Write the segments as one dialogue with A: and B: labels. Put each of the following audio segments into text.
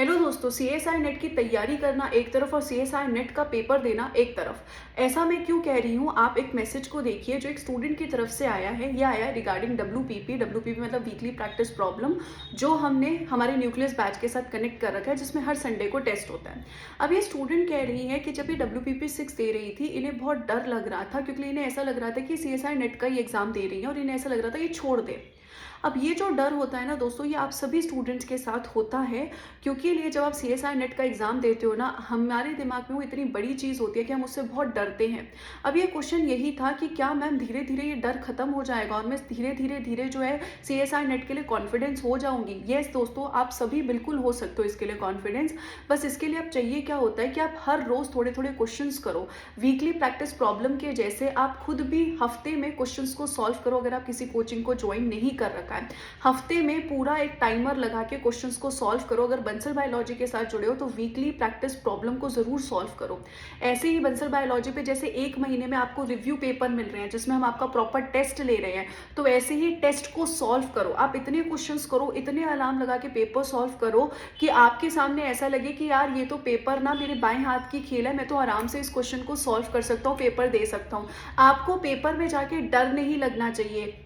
A: Hello दोस्तों, CSI net की तैयारी करना एक तरफ और सीएसआई नेट का पेपर देना एक तरफ। ऐसा मैं क्यों कह रही हूँ, आप एक मैसेज को देखिए जो एक स्टूडेंट की तरफ से आया है। ये आया है रिगार्डिंग डब्ल्यूपीपी मतलब वीकली प्रैक्टिस प्रॉब्लम, जो हमने हमारे न्यूक्लियस बैच के साथ कनेक्ट कर रखा है, जिसमें हर संडे को टेस्ट होता है। अब ये स्टूडेंट कह रही है कि जब ये डब्ल्यूपीपी 6 दे रही थी, इन्हें बहुत डर लग रहा था, क्योंकि इन्हें ऐसा लग रहा था कि सीएसआई नेट का ही एग्जाम दे रही है और इन्हें ऐसा लग रहा था ये छोड़ दे। अब ये जो डर होता है ना दोस्तों, ये आप सभी स्टूडेंट्स के साथ होता है, क्योंकि ये जब आप सीएसआई नेट का एग्जाम देते हो ना, हमारे दिमाग में वो इतनी बड़ी चीज़ होती है कि हम उससे बहुत डरते हैं। अब ये क्वेश्चन यही था कि क्या मैम धीरे धीरे ये डर खत्म हो जाएगा और मैं धीरे धीरे जो है सीएसआई नेट के लिए कॉन्फिडेंस हो जाऊंगी। येस दोस्तों, आप सभी बिल्कुल हो सकते हो इसके लिए कॉन्फिडेंस। बस इसके लिए आप चाहिए क्या होता है कि आप हर रोज थोड़े थोड़े क्वेश्चंस करो, वीकली प्रैक्टिस प्रॉब्लम के जैसे। आप खुद भी हफ्ते में क्वेश्चंस को सॉल्व करो। अगर आप किसी कोचिंग को ज्वाइन नहीं कर रखा है, हफ्ते में पूरा एक टाइमर लगा के क्वेश्चंस को सॉल्व करो। अगर बंसल बायोलॉजी के साथ जुड़े हो तो वीकली प्रैक्टिस प्रॉब्लम को जरूर सॉल्व करो। ऐसे ही बंसल बायोलॉजी पे जैसे एक महीने में आपको रिव्यू पेपर मिल रहे हैं जिसमें हम आपका प्रॉपर टेस्ट ले रहे हैं, तो ऐसे ही टेस्ट को सॉल्व करो। आप इतने क्वेश्चंस करो, इतने अलार्म लगा के पेपर सॉल्व करो कि आपके सामने ऐसा लगे कि यार ये तो पेपर ना मेरे बाएं हाथ की खेल है, मैं तो आराम से इस क्वेश्चन को सॉल्व कर सकता हूँ, पेपर दे सकता हूँ। आपको पेपर में जाके डर नहीं लगना चाहिए।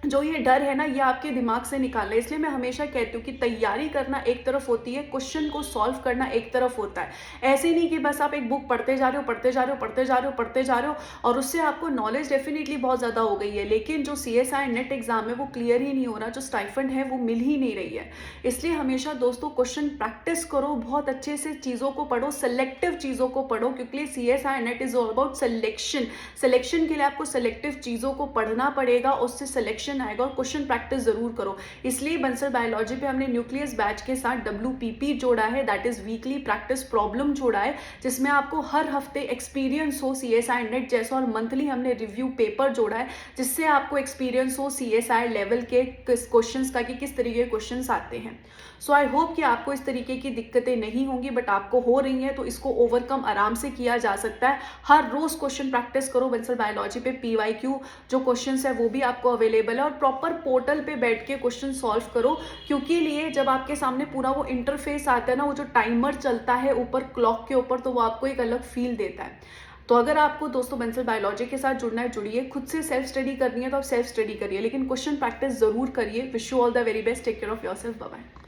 A: जो ये डर है ना, ये आपके दिमाग से निकालना है। इसलिए मैं हमेशा कहती हूँ कि तैयारी करना एक तरफ होती है, क्वेश्चन को सॉल्व करना एक तरफ होता है। ऐसे नहीं कि बस आप एक बुक पढ़ते जा रहे हो, पढ़ते जा रहे हो, पढ़ते जा रहे हो, पढ़ते जा रहे हो, और उससे आपको नॉलेज डेफिनेटली बहुत ज़्यादा हो गई है, लेकिन जो सीएसआई नेट एग्जाम है वो क्लियर ही नहीं हो रहा, जो स्टाइफंड है वो मिल ही नहीं रही है। इसलिए हमेशा दोस्तों क्वेश्चन प्रैक्टिस करो, बहुत अच्छे से चीज़ों को पढ़ो, सेलेक्टिव चीज़ों को पढ़ो, क्योंकि CSI net is all about selection. Selection के लिए आपको सेलेक्टिव चीज़ों को पढ़ना पड़ेगा, उससे सिलेक्शन आएगा। और क्वेश्चन प्रैक्टिस जरूर करो। इसलिए बंसल बायोलॉजी पे हमने न्यूक्लियस बैच के साथ डब्ल्यूपीपी जोड़ा है, that is weekly practice problem जोड़ा है, जिसमें आपको हर हफ्ते एक्सपीरियंस हो सीएसआई नेट जैसा। और मंथली हमने रिव्यू पेपर जोड़ा है, जिससे आपको एक्सपीरियंस हो सीएसआई लेवल के क्वेश्चंस का, कि किस तरीके के क्वेश्चंस आते हैं। सो आई होप कि आपको इस तरीके की दिक्कतें नहीं होंगी, बट आपको हो रही हैं तो इसको ओवरकम आराम से किया जा सकता है। हर रोज क्वेश्चन प्रैक्टिस करो। बंसल बायोलॉजी पे पीवाईक्यू जो क्वेश्चंस है वो भी आपको अवेलेबल है, और प्रॉपर पोर्टल पे बैठ के क्वेश्चन सॉल्व करो, क्योंकि लिए जब आपके सामने पूरा वो इंटरफेस आता है ना, वो जो टाइमर चलता है ऊपर क्लॉक के ऊपर, तो वो आपको एक अलग फील देता है। तो अगर आपको दोस्तों बंसल बायोलॉजी के साथ जुड़ना है, जुड़िए। खुद से सेल्फ स्टडी करनी है तो आप सेल्फ स्टडी करिए, लेकिन क्वेश्चन प्रैक्टिस जरूर करिए। Wish you all the very best. Take care of yourself. Bye bye.